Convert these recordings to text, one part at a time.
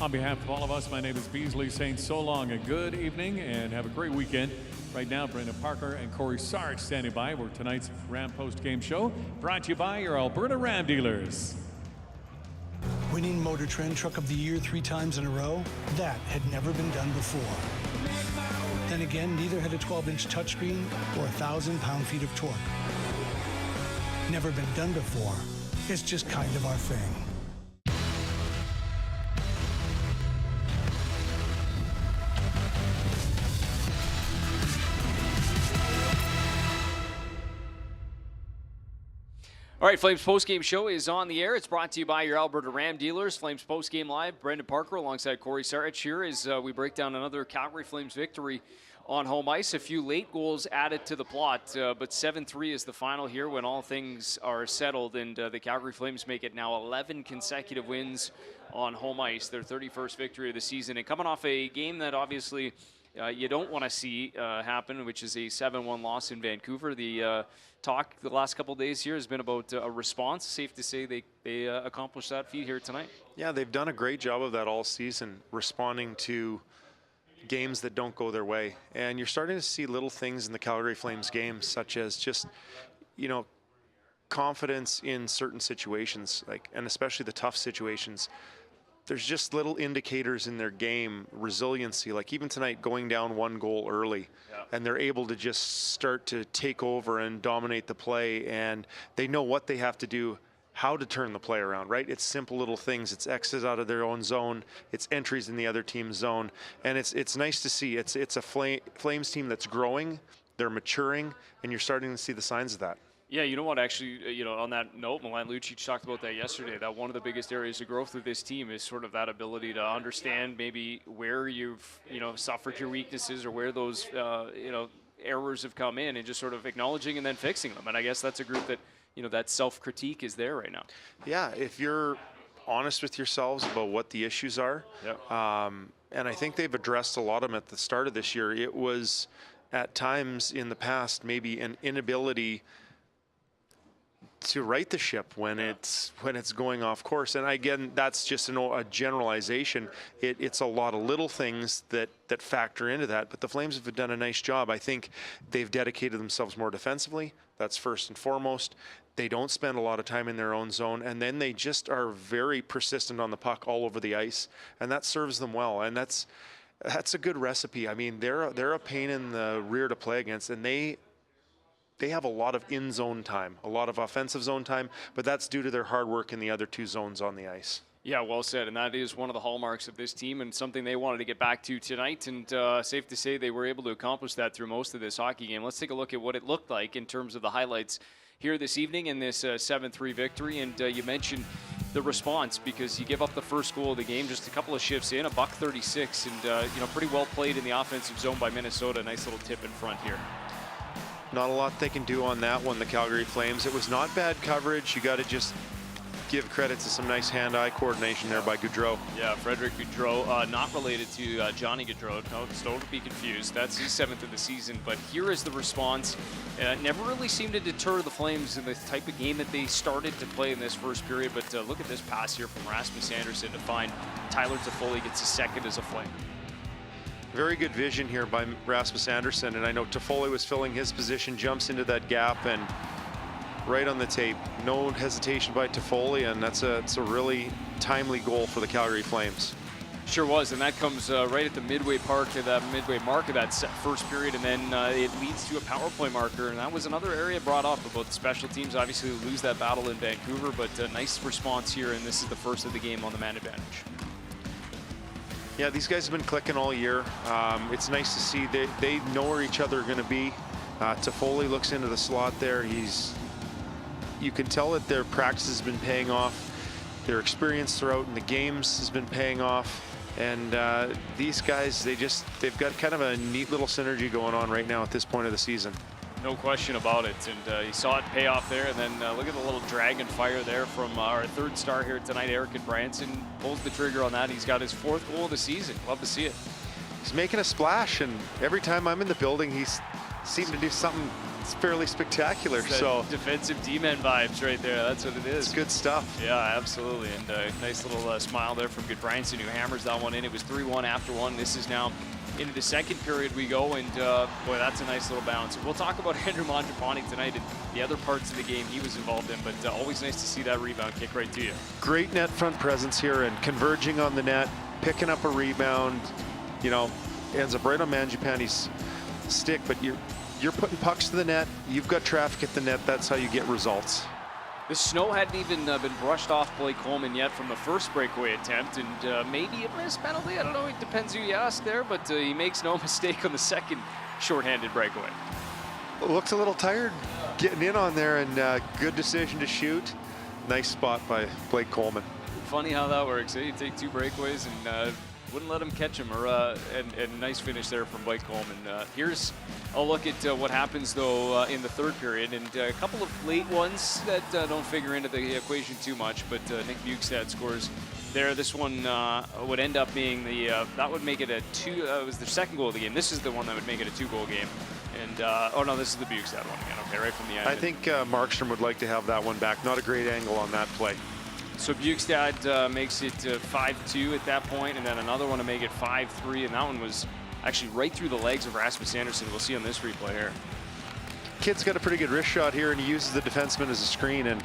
On behalf of all of us, my name is Beasley, saying so long and good evening and have a great weekend. Right now, Parker and Cory Sarich standing by for tonight's Ram post-game show, brought to you by your Alberta Ram dealers. Winning Motor Trend Truck of the Year 3 times in a row? That had never been done before. Then again, neither had a 12-inch touchscreen or 1,000 pound-feet of torque. Never been done before. It's just kind of our thing. All right, Flames postgame show is on the air. It's brought to you by your Alberta Ram dealers. Flames postgame live. Brendan Parker alongside Cory Sarich here as we break down another Calgary Flames victory on home ice. A few late goals added to the plot, but 7-3 is the final here when all things are settled, and the Calgary Flames make it now 11 consecutive wins on home ice, their 31st victory of the season. And coming off a game that obviously you don't want to see happen, which is a 7-1 loss in Vancouver. The talk the last couple of days here has been about a response. Safe to say they accomplished that feat here tonight. Yeah, they've done a great job of that all season, responding to games that don't go their way. And you're starting to see little things in the Calgary Flames game, such as just, confidence in certain situations, and especially the tough situations. There's just little indicators in their game, resiliency, like even tonight going down 1 goal early, and they're able to just start to take over and dominate the play, and they know what they have to do, how to turn the play around, right? It's simple little things. It's exits out of their own zone. It's entries in the other team's zone, and it's nice to see. It's a Flames team that's growing, they're maturing, and you're starting to see the signs of that. Yeah, you know what, actually, on that note, Milan Lucic talked about that yesterday, that one of the biggest areas of growth with this team is sort of that ability to understand maybe where you've, suffered your weaknesses or where those, errors have come in, and just sort of acknowledging and then fixing them. And I guess that's a group that, that self-critique is there right now. Yeah, if you're honest with yourselves about what the issues are, and I think they've addressed a lot of them at the start of this year. It was at times in the past maybe an inability to right the ship when it's going off course. And again, that's just a generalization. It's a lot of little things that factor into that, but the Flames have done a nice job. I think they've dedicated themselves more defensively. That's first and foremost. They don't spend a lot of time in their own zone, and then they just are very persistent on the puck all over the ice, and that serves them well. And that's a good recipe. I mean, they're a pain in the rear to play against, and they have a lot of in-zone time, a lot of offensive zone time, but that's due to their hard work in the other 2 zones on the ice. Yeah, well said, and that is one of the hallmarks of this team and something they wanted to get back to tonight, and safe to say they were able to accomplish that through most of this hockey game. Let's take a look at what it looked like in terms of the highlights here this evening in this 7-3 victory, and you mentioned the response because you give up the first goal of the game just a couple of shifts in, $136, and pretty well played in the offensive zone by Minnesota. Nice little tip in front here. Not a lot they can do on that one, the Calgary Flames. It was not bad coverage. You got to just give credit to some nice hand-eye coordination there by Gaudreau. Yeah, Frederick Gaudreau, not related to Johnny Gaudreau. No, don't be confused. That's his 7th of the season. But here is the response. Never really seemed to deter the Flames in the type of game that they started to play in this first period. But look at this pass here from Rasmus Andersson to find Tyler Toffoli gets a second as a Flame. Very good vision here by Rasmus Andersson, and I know Toffoli was filling his position, jumps into that gap, and right on the tape. No hesitation by Toffoli, and it's a really timely goal for the Calgary Flames. Sure was, and that comes right at the midway mark of that first period, and then it leads to a power play marker, and that was another area brought up about the special teams. Obviously, lose that battle in Vancouver, but a nice response here, and this is the first of the game on the man advantage. Yeah, these guys have been clicking all year. It's nice to see they know where each other are going to be. Toffoli looks into the slot there. You can tell that their practice has been paying off. Their experience throughout in the games has been paying off. And these guys, they've got kind of a neat little synergy going on right now at this point of the season. No question about it, and you saw it pay off there, and then look at the little dragon fire there from our 3rd star here tonight, Eric Branson. Pulls the trigger on that. He's got his 4th goal of the season. Love to see it. He's making a splash, and every time I'm in the building, he's seemed to do something it's fairly spectacular. It's so defensive D-men vibes right there. That's what it is. it's good stuff. Yeah, absolutely. And a nice little smile there from Goodbranson, who hammers that one in. It was 3-1 after one. This is now into the second period we go, and boy, that's a nice little bounce. We'll talk about Andrew Mangiapane tonight and the other parts of the game he was involved in, but always nice to see that rebound kick right to you. Great net front presence here and converging on the net, picking up a rebound, you know, ends up right on Mangiapane's stick, but you're putting pucks to the net, you've got traffic at the net, that's how you get results. The snow hadn't even been brushed off Blake Coleman yet from the first breakaway attempt, and maybe a missed penalty. I don't know. It depends who you ask there, but he makes no mistake on the second shorthanded breakaway. Looks a little tired getting in on there, and good decision to shoot. Nice spot by Blake Coleman. Funny how that works. You take two breakaways and wouldn't let him catch him, and nice finish there from Blake Coleman. Here's a look at what happens, though, in the third period, and a couple of late ones that don't figure into the equation too much, but Nick Bukestad scores there. This one would end up being that would make it a two. It was the second goal of the game. This is the one that would make it a two-goal game. And oh no, this is the Bukestad one again. Okay, right from the end. I think Markstrom would like to have that one back. Not a great angle on that play. So Bukestad makes it 5-2 at that point, and then another one to make it 5-3, and that one was actually right through the legs of Rasmus Andersson. We'll see on this replay here. Kid's got a pretty good wrist shot here, and he uses the defenseman as a screen, and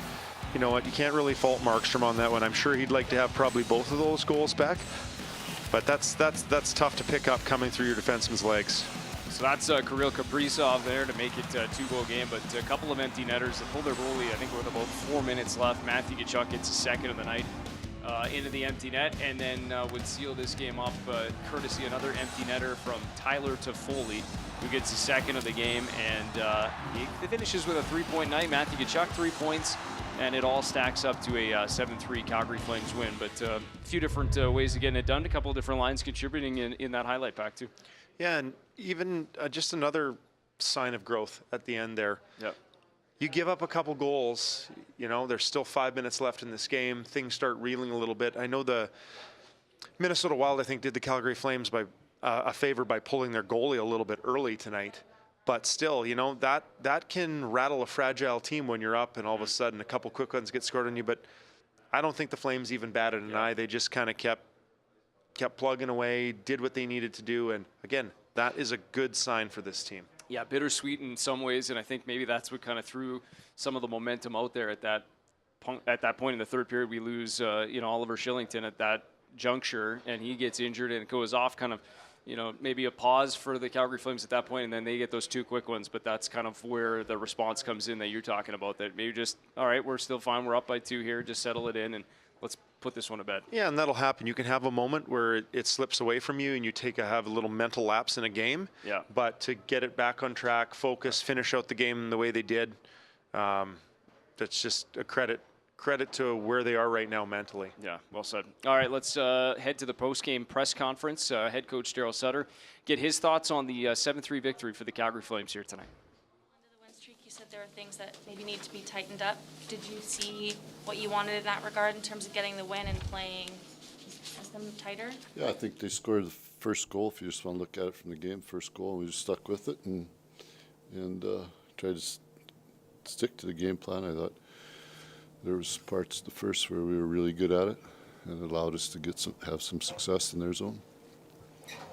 you know what, you can't really fault Markstrom on that one. I'm sure he'd like to have probably both of those goals back, but that's tough to pick up coming through your defenseman's legs. So that's Kirill Kaprizov there to make it a two-goal game, but a couple of empty netters. They pulled their goalie, I think, with about 4 minutes left. Matthew Tkachuk gets his second of the night into the empty net, and then would seal this game up courtesy another empty netter from Tyler Toffoli, who gets his second of the game, and he finishes with a 3-point night. Matthew Tkachuk 3 points, and it all stacks up to a 7-3 Calgary Flames win. But a few different ways of getting it done. A couple of different lines contributing in that highlight pack too. Yeah, and even just another sign of growth at the end there. Yep. You give up a couple goals, you know, there's still 5 minutes left in this game. Things start reeling a little bit. I know the Minnesota Wild, I think, did the Calgary Flames by a favor by pulling their goalie a little bit early tonight. But still, you know, that can rattle a fragile team when you're up and all of a sudden a couple quick ones get scored on you. But I don't think the Flames even batted an eye. They just kind of kept plugging away, did what they needed to do. And again, that is a good sign for this team. Yeah, bittersweet in some ways, and I think maybe that's what kind of threw some of the momentum out there at that point in the third period. We lose, Oliver Shillington at that juncture, and he gets injured, and it goes off kind of, maybe a pause for the Calgary Flames at that point, and then they get those two quick ones. But that's kind of where the response comes in that you're talking about, that maybe just, all right, we're still fine. We're up by 2 here. Just settle it in, and let's put this one to bed. Yeah, and that'll happen. You can have a moment where it slips away from you and you have a little mental lapse in a game. Yeah. But to get it back on track, focus, finish out the game the way they did, that's just a credit to where they are right now mentally. Yeah, well said. All right, let's head to the post-game press conference. Head coach Daryl Sutter, get his thoughts on the 7-3 victory for the Calgary Flames here tonight. You said there are things that maybe need to be tightened up. Did you see what you wanted in that regard in terms of getting the win and playing them tighter? Yeah, I think they scored the first goal. If you just want to look at it from the game, first goal, and we just stuck with it and tried to stick to the game plan. I thought there was parts of the first where we were really good at it, and it allowed us to have some success in their zone.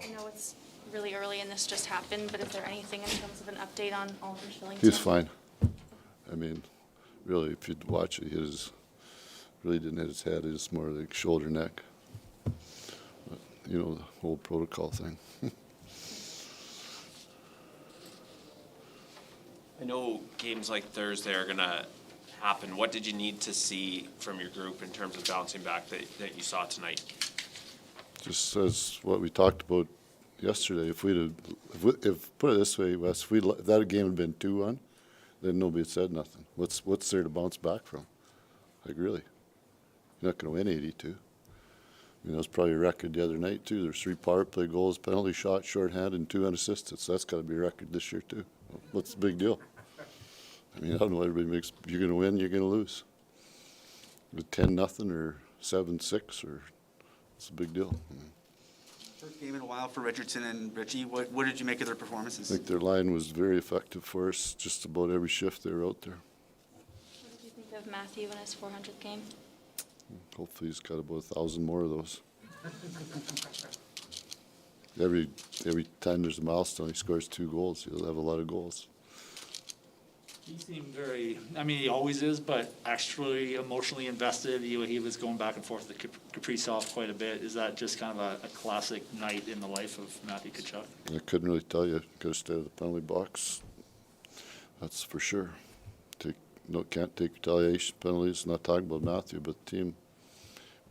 I know it's really early and this just happened, but is there anything in terms of an update on Oliver Shillington? He's fine. I mean, really, if you'd watch it, really didn't hit his head. It was more like shoulder, neck. But, the whole protocol thing. I know games like Thursday are going to happen. What did you need to see from your group in terms of bouncing back that you saw tonight? Just as what we talked about yesterday, if put it this way, Wes, if that game had been 2-1, then nobody had said nothing. What's there to bounce back from? Like, really? You're not going to win 82. That was probably a record the other night, too. There's 3 power play goals, penalty shot, shorthanded, and 2 unassisted. So that's got to be a record this year, too. What's the big deal? I don't know what everybody makes. You're going to win, you're going to lose. With 10-0 or 7-6, or it's a big deal. First game in a while for Richardson and Richie. What did you make of their performances? I think their line was very effective for us. Just about every shift they were out there. What did you think of Matthew in his 400th game? Hopefully he's got about 1,000 more of those. Every time there's a milestone, he scores 2 goals. He'll have a lot of goals. He seemed very, I mean, he always is, but actually emotionally invested. He was going back and forth with Kaprizov quite a bit. Is that just kind of a classic night in the life of Matthew Tkachuk? I couldn't really tell you. Got to stay out of the penalty box. That's for sure. Can't take retaliation penalties. Not talking about Matthew, but the team.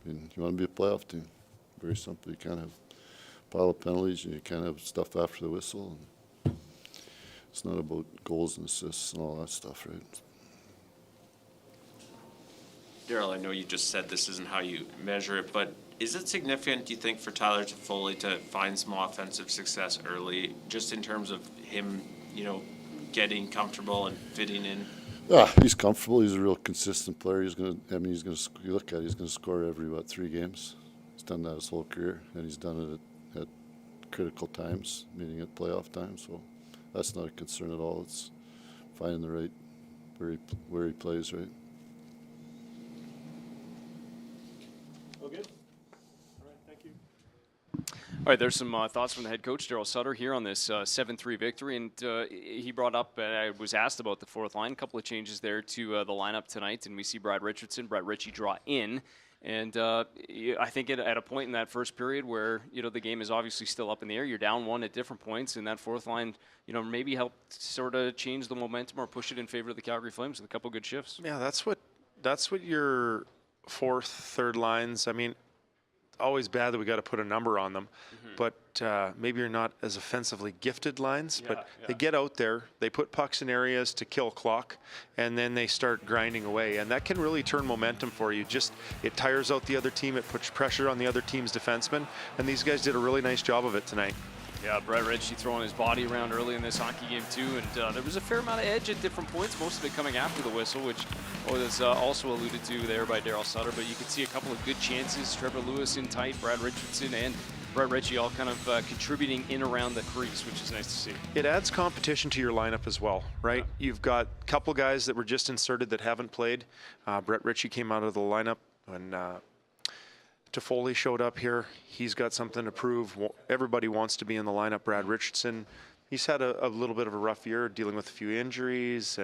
I mean, you want to be a playoff team. Very simple. You can't have a pile of penalties, and you can't have stuff after the whistle. And it's not about goals and assists and all that stuff, right? Daryl, I know you just said this isn't how you measure it, but is it significant, do you think, for Tyler Toffoli to find some offensive success early, just in terms of him, getting comfortable and fitting in? Yeah, he's comfortable. He's a real consistent player. You look at it, he's going to score every, 3 games. He's done that his whole career, and he's done it at critical times, meaning at playoff times. So that's not a concern at all. It's finding the right, where he plays, right? Okay. All right, thank you. All right, there's some thoughts from the head coach, Daryl Sutter, here on this 7-3 victory. And he brought up, I was asked about the fourth line, a couple of changes there to the lineup tonight. And we see Brad Ritchie draw in. And I think at a point in that first period where, the game is obviously still up in the air, you're down 1 at different points, and that fourth line, maybe helped sort of change the momentum or push it in favor of the Calgary Flames with a couple good shifts. Yeah, that's what your fourth, third lines, I mean, always bad that we got to put a number on them, but maybe you're not as offensively gifted lines, but they get out there, they put pucks in areas to kill clock, and then they start grinding away, and that can really turn momentum for you. It tires out the other team, it puts pressure on the other team's defensemen, and these guys did a really nice job of it tonight. Yeah, Brad Ritchie throwing his body around early in this hockey game too, and there was a fair amount of edge at different points, most of it coming after the whistle, which was also alluded to there by Daryl Sutter, but you could see a couple of good chances. Trevor Lewis in tight, Brad Richardson and Brad Ritchie all kind of contributing in around the crease, which is nice to see. It adds competition to your lineup as well, right? Yeah. You've got a couple guys that were just inserted that haven't played. Brett Ritchie came out of the lineup when Toffoli showed up here. He's got something to prove. Everybody wants to be in the lineup. Brad Richardson, he's had a little bit of a rough year dealing with a few injuries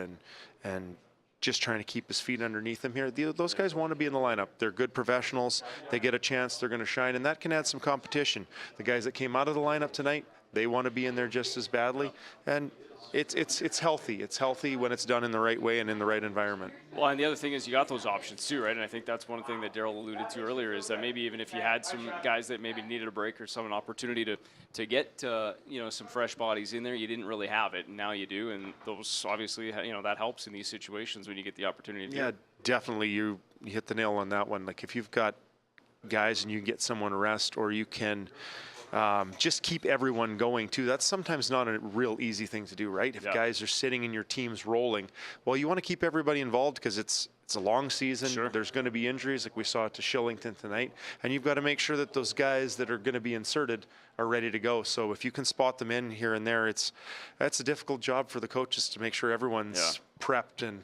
and just trying to keep his feet underneath him here. Those guys want to be in the lineup. They're good professionals. They get a chance, they're going to shine, and that can add some competition. The guys that came out of the lineup tonight, they want to be in there just as badly, and it's healthy. It's healthy when it's done in the right way and in the right environment. Well, and the other thing is you got those options too, right? And I think that's one thing that Daryl alluded to earlier is that maybe even if you had some guys that maybe needed a break or an opportunity to get some fresh bodies in there, you didn't really have it, and now you do, and those obviously that helps in these situations when you get the opportunity to do it. Definitely. You hit the nail on that one. Like if you've got guys and you get someone a rest, or you can just keep everyone going too. That's sometimes not a real easy thing to do, right? If guys are sitting and your team's rolling, well, you want to keep everybody involved because it's a long season. Sure. There's going to be injuries like we saw to Shillington tonight, and you've got to make sure that those guys that are going to be inserted are ready to go. So if you can spot them in here and there, that's a difficult job for the coaches to make sure everyone's prepped and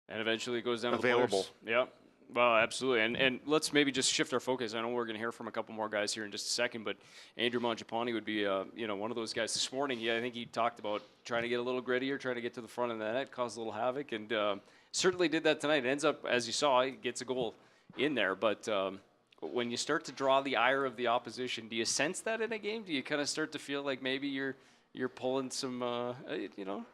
eventually it goes down available. To the players. Yeah. Well, absolutely, and let's maybe just shift our focus. I know we're going to hear from a couple more guys here in just a second, but Andrew Mangiapane would be, one of those guys this morning. I think he talked about trying to get a little grittier, trying to get to the front of the net, cause a little havoc, and certainly did that tonight. It ends up, as you saw, he gets a goal in there, but when you start to draw the ire of the opposition, do you sense that in a game? Do you kind of start to feel like maybe you're pulling some,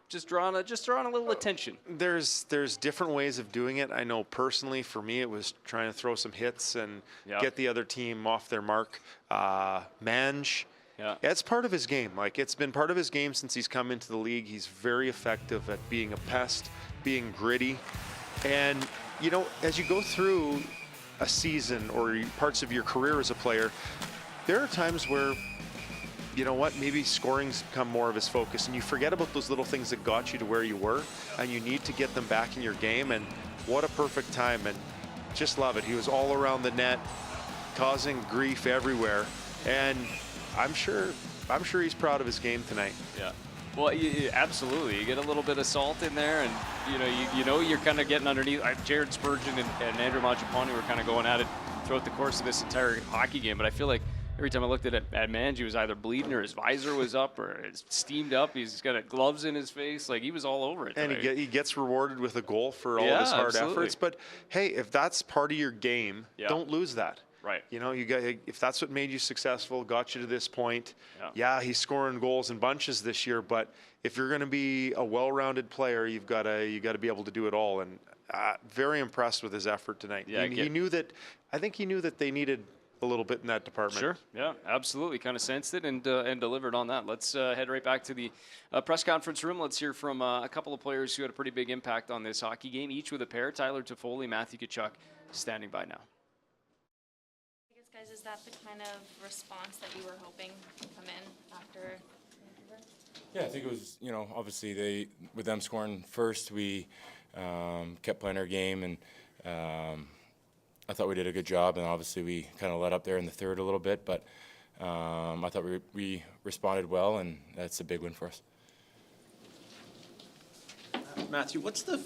just drawing a little attention? There's different ways of doing it. I know personally, for me, it was trying to throw some hits and get the other team off their mark. It's part of his game. Like, it's been part of his game since he's come into the league. He's very effective at being a pest, being gritty. And, as you go through a season or parts of your career as a player, there are times where maybe scoring's become more of his focus, and you forget about those little things that got you to where you were, and you need to get them back in your game. And what a perfect time, and just love it. He was all around the net, causing grief everywhere, and I'm sure he's proud of his game tonight. Yeah. Well, absolutely. You get a little bit of salt in there, and you know you're kind of getting underneath. Jared Spurgeon and Andrew Mangiapane were kind of going at it throughout the course of this entire hockey game, but I feel like every time I looked at Mangi, he was either bleeding or his visor was up or it's steamed up. He's got gloves in his face. Like, he was all over it And today. he gets rewarded with a goal for all of his hard absolutely. efforts. But hey, if that's part of your game, don't lose that. Right. You know, if that's what made you successful, got you to this point. Yeah. He's scoring goals in bunches this year, but if you're going to be a well-rounded player, you got to be able to do it all. And very impressed with his effort tonight. Yeah, he knew that. I think he knew that they needed a little bit in that department. Sure. Yeah, absolutely. Kind of sensed it and delivered on that. Let's head right back to the press conference room. Let's hear from a couple of players who had a pretty big impact on this hockey game, each with a pair. Tyler Toffoli, Matthew Tkachuk standing by now. I guess, guys, is that the kind of response that you were hoping to come in after Vancouver? Yeah, I think it was, obviously with them scoring first, we kept playing our game, and I thought we did a good job, and obviously we kind of let up there in the third a little bit, but I thought we responded well, and that's a big win for us. Matthew, what's the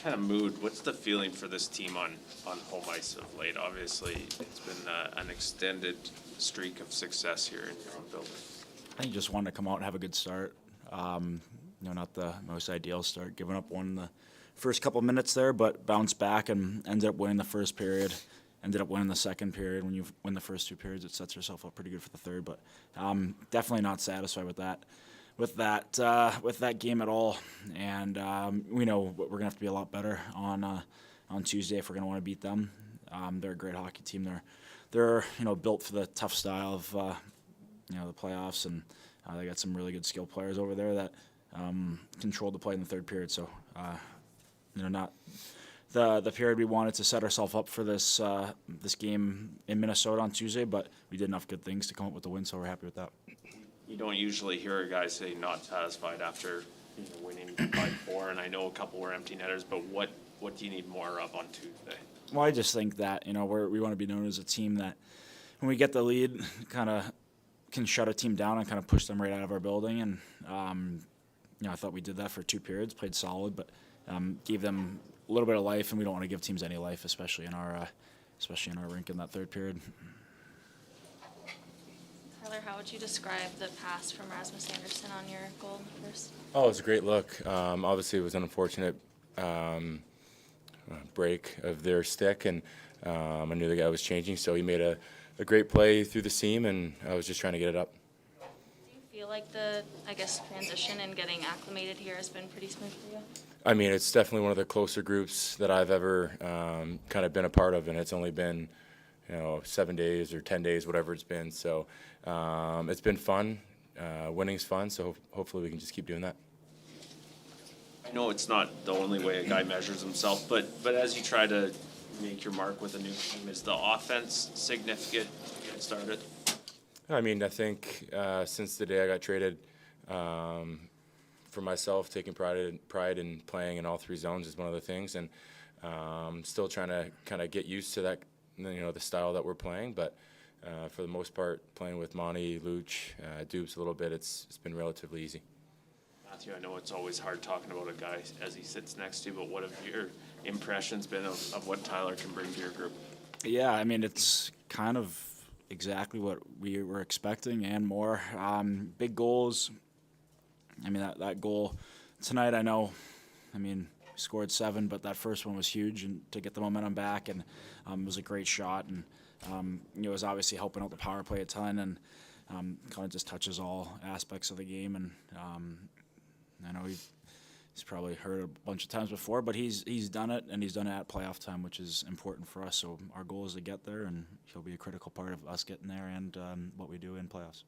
kind of mood, what's the feeling for this team on home ice of late? Obviously, it's been an extended streak of success here in your own building. I think just wanted to come out and have a good start. Not the most ideal start, giving up one the first couple minutes there, but bounced back and ended up winning the first period. Ended up winning the second period. When you win the first two periods, it sets yourself up pretty good for the third. But definitely not satisfied with that game at all. And we know we're gonna have to be a lot better on Tuesday if we're gonna want to beat them. They're a great hockey team. They're built for the tough style of the playoffs, and they got some really good skill players over there that controlled the play in the third period. So not the period we wanted to set ourselves up for this game in Minnesota on Tuesday, but we did enough good things to come up with the win, so we're happy with that. You don't usually hear a guy say not satisfied after winning by 4, and I know a couple were empty netters, but what do you need more of on Tuesday? Well, I just think that we want to be known as a team that when we get the lead, kind of can shut a team down and kind of push them right out of our building. And I thought we did that for 2 periods, played solid, but gave them a little bit of life, and we don't want to give teams any life, especially in our rink in that third period. Tyler, how would you describe the pass from Rasmus Anderson on your goal first? Oh, it was a great look. Obviously, it was an unfortunate break of their stick, and I knew the guy was changing, so he made a great play through the seam, and I was just trying to get it up. Do you feel like the transition and getting acclimated here has been pretty smooth for you? I mean, it's definitely one of the closer groups that I've ever kind of been a part of, and it's only been 7 days or 10 days, whatever it's been. So it's been fun. Winning's fun, so hopefully we can just keep doing that. I know it's not the only way a guy measures himself, but as you try to make your mark with a new team, is the offense significant to get started? I mean, I think since the day I got traded, for myself, taking pride in playing in all 3 zones is one of the things, and still trying to kind of get used to that, the style that we're playing. But for the most part, playing with Monty, Luch, Dupes a little bit, it's been relatively easy. Matthew, I know it's always hard talking about a guy as he sits next to you, but what have your impressions been of what Tyler can bring to your group? Yeah, I mean, it's kind of exactly what we were expecting and more. Big goals. I mean, that goal tonight, we scored 7, but that first one was huge, and to get the momentum back, and it was a great shot, and it was obviously helping out the power play a ton, and kind of just touches all aspects of the game. And I know he's probably heard a bunch of times before, but he's done it, and he's done it at playoff time, which is important for us. So our goal is to get there, and he'll be a critical part of us getting there and what we do in playoffs.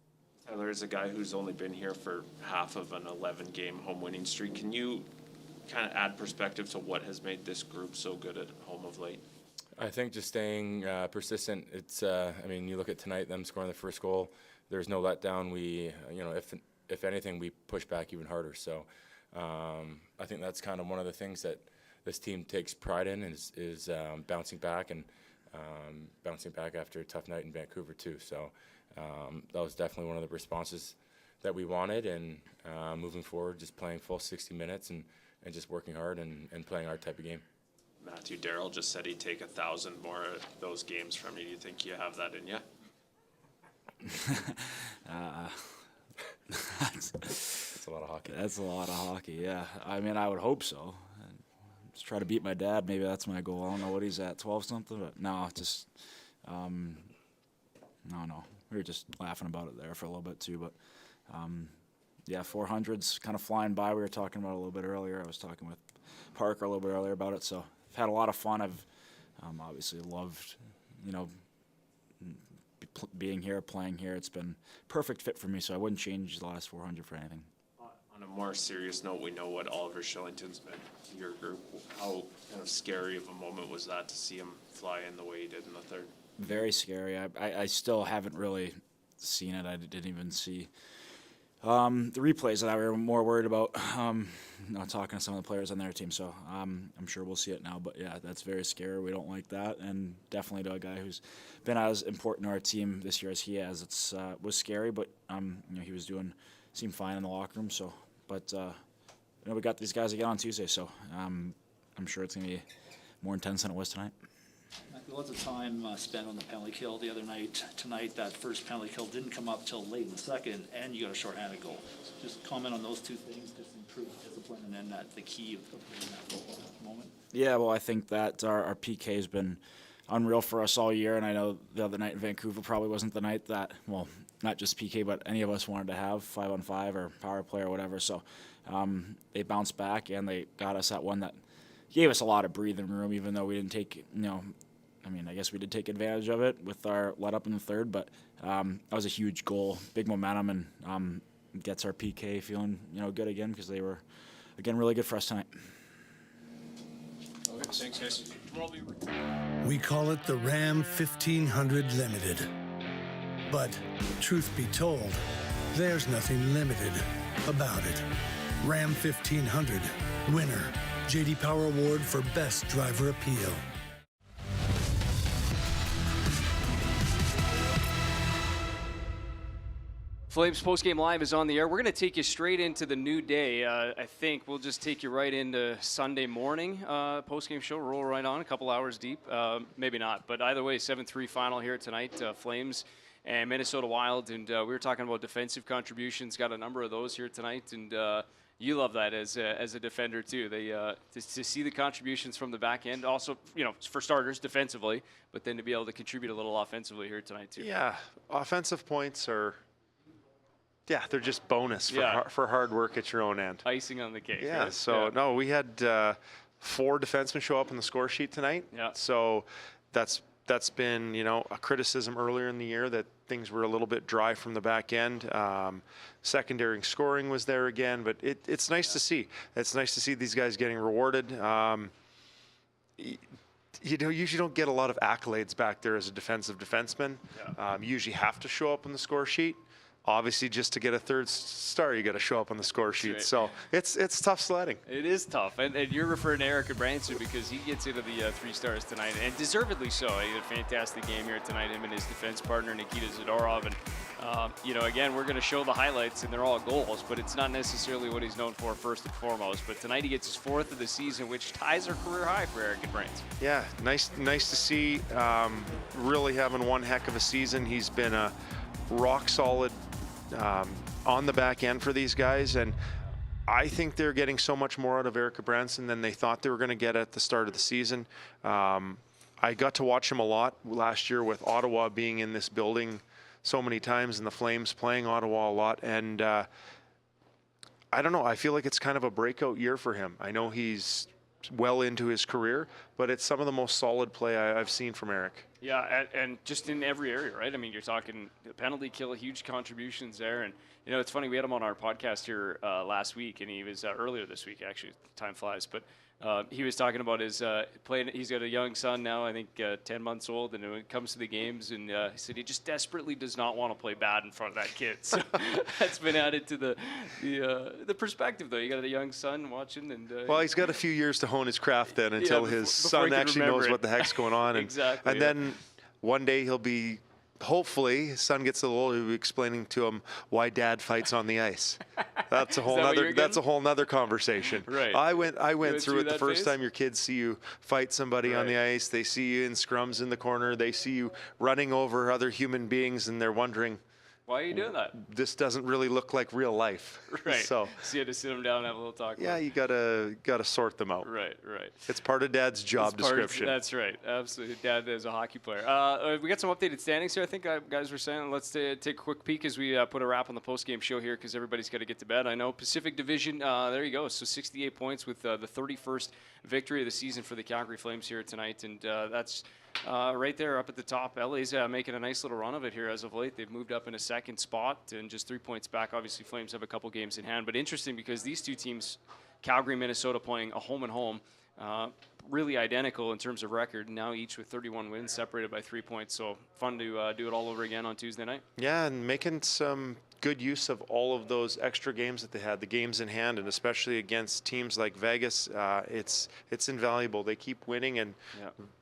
Tyler is a guy who's only been here for half of an 11-game home winning streak. Can you kind of add perspective to what has made this group so good at home of late? I think just staying persistent. It's you look at tonight, them scoring the first goal. There's no letdown. We, if anything, we push back even harder. So I think that's kind of one of the things that this team takes pride in is bouncing back, and bouncing back after a tough night in Vancouver too. So that was definitely one of the responses that we wanted. And moving forward, just playing full 60 minutes and just working hard and playing our type of game. Matthew, Daryl just said he'd take 1,000 more of those games from you. Do you think you have that in you? That's a lot of hockey. That's a lot of hockey, yeah. I mean, I would hope so. Just try to beat my dad. Maybe that's my goal. I don't know what he's at, 12 something, but no, just no. We were just laughing about it there for a little bit too, but yeah, 400's kind of flying by. We were talking about it a little bit earlier. I was talking with Parker a little bit earlier about it, so I've had a lot of fun. I've obviously loved, being here, playing here. It's been perfect fit for me, so I wouldn't change the last 400 for anything. On a more serious note, we know what Oliver Shillington's meant to your group. How kind of scary of a moment was that to see him fly in the way he did in the third? Very scary. I still haven't really seen it. I didn't even see the replays that I were more worried about. Talking to some of the players on their team, so I'm sure we'll see it now. But yeah, that's very scary. We don't like that, and definitely to a guy who's been as important to our team this year as he has. It's was scary, but he seemed fine in the locker room. So, but we got these guys again on Tuesday, so I'm sure it's gonna be more intense than it was tonight. Lots of time spent on the penalty kill the other night. Tonight, that first penalty kill didn't come up till late in the second, and you got a shorthanded goal. Just comment on those two things, just improve discipline, and then the key of winning that goal at that moment. Yeah, well, I think that our PK has been unreal for us all year, and I know the other night in Vancouver probably wasn't the night that, well, not just PK, but any of us wanted to have 5-on-5 or power play or whatever. So they bounced back, and they got us that one that gave us a lot of breathing room, even though we didn't take, I guess we did take advantage of it with our let up in the third, but that was a huge goal, big momentum, and gets our PK feeling, good again, because they were, again, really good for us tonight. Okay, thanks, guys. We call it the Ram 1500 Limited. But truth be told, there's nothing limited about it. Ram 1500, winner, J.D. Power Award for Best Driver Appeal. Flames Postgame Live is on the air. We're going to take you straight into the new day. I think we'll just take you right into Sunday morning postgame show. Roll right on, a couple hours deep. Maybe not, but either way, 7-3 final here tonight. Flames and Minnesota Wild. And we were talking about defensive contributions. Got a number of those here tonight. And you love that as a defender, too. They to see the contributions from the back end. Also, for starters, defensively. But then to be able to contribute a little offensively here tonight, too. Yeah, offensive points are... Yeah, they're just bonus for hard work at your own end. Icing on the cake. Yeah, right? so no, we had 4 defensemen show up on the score sheet tonight. Yeah. So that's been, a criticism earlier in the year that things were a little bit dry from the back end. Secondary scoring was there again, but it's nice to see. It's nice to see these guys getting rewarded. You usually don't get a lot of accolades back there as a defensive defenseman. Yeah. You usually have to show up on the score sheet. Obviously, just to get a third star, you got to show up on the score sheet. Right. So it's tough sledding. It is tough, and you're referring to Eric Branson because he gets into the 3 stars tonight, and deservedly so. He had a fantastic game here tonight, him and his defense partner, Nikita Zadorov. And, again, we're going to show the highlights, and they're all goals, but it's not necessarily what he's known for first and foremost. But tonight he gets his 4th of the season, which ties our career high for Eric Branson. Yeah, nice to see. Really having one heck of a season. He's been a rock solid on the back end for these guys, and I think they're getting so much more out of Eric Branson than they thought they were going to get at the start of the season. I got to watch him a lot last year with Ottawa being in this building so many times and the Flames playing Ottawa a lot, and I don't know, I feel like it's kind of a breakout year for him. I know he's well into his career, but it's some of the most solid play I've seen from Eric. Yeah, and just in every area, right? I mean, you're talking the penalty kill, huge contributions there. And, it's funny, we had him on our podcast here last week, and he was earlier this week, actually. Time flies. But he was talking about his playing. He's got a young son now, I think 10 months old, and when it comes to the games, and he said he just desperately does not want to play bad in front of that kid. So that's been added to the perspective, though. You got a young son watching, and well, he's got a few years to hone his craft then until his son actually knows what the heck's going on. Exactly. And then one day he'll be hopefully his son gets a little older, explaining to him why dad fights on the ice. That's a whole nother conversation. Right. I went through it the first phase? time your kids see you fight somebody on the ice. They see you in scrums in the corner. They see you running over other human beings, and they're wondering, why are you doing that? this doesn't really look like real life. Right. So you had to sit them down and have a little talk. yeah, you gotta sort them out. Right. It's part of dad's job description. That's right. Absolutely. Dad is a hockey player. We got some updated standings here. I think guys were saying let's take a quick peek as we put a wrap on the post-game show here because everybody's got to get to bed. I know Pacific Division, there you go. So 68 points with the 31st victory of the season for the Calgary Flames here tonight. And that's right there up at the top. LA's making a nice little run of it here as of late. They've moved up in a second spot and just 3 points back. Obviously, Flames have a couple games in hand. But interesting because these two teams, Calgary and Minnesota, playing a home and home, really identical in terms of record. Now each with 31 wins, separated by 3 points. So fun to do it all over again on Tuesday night. Yeah, and making some good use of all of those extra games that they had, the games in hand, and especially against teams like Vegas, it's invaluable. They keep winning, and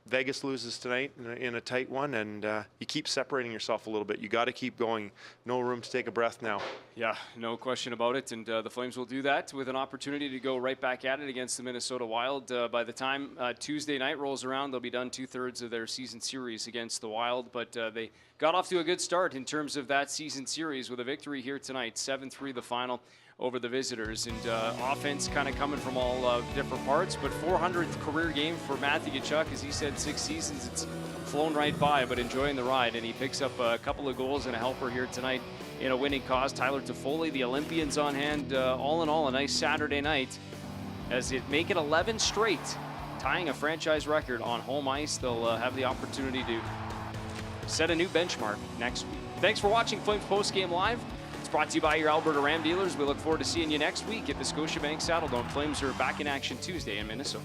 Vegas loses tonight in a tight one, and you keep separating yourself a little bit. You got to keep going. No room to take a breath now. Yeah, no question about it, and the Flames will do that with an opportunity to go right back at it against the Minnesota Wild. By the time Tuesday night rolls around, they'll be done 2/3 of their season series against the Wild, but they got off to a good start in terms of that season series with a victory here tonight, 7-3 the final over the visitors. And offense kind of coming from all different parts, but 400th career game for Matthew Tkachuk. As he said, 6 seasons, it's flown right by, but enjoying the ride. And he picks up a couple of goals and a helper here tonight in a winning cause. Tyler Toffoli, the Olympians on hand. All in all, a nice Saturday night as it make it 11 straight, tying a franchise record on home ice. They'll have the opportunity to set a new benchmark next week. Thanks for watching Flames Postgame Live. It's brought to you by your Alberta Ram dealers. We look forward to seeing you next week at the Scotiabank Saddledome. Flames are back in action Tuesday in Minnesota.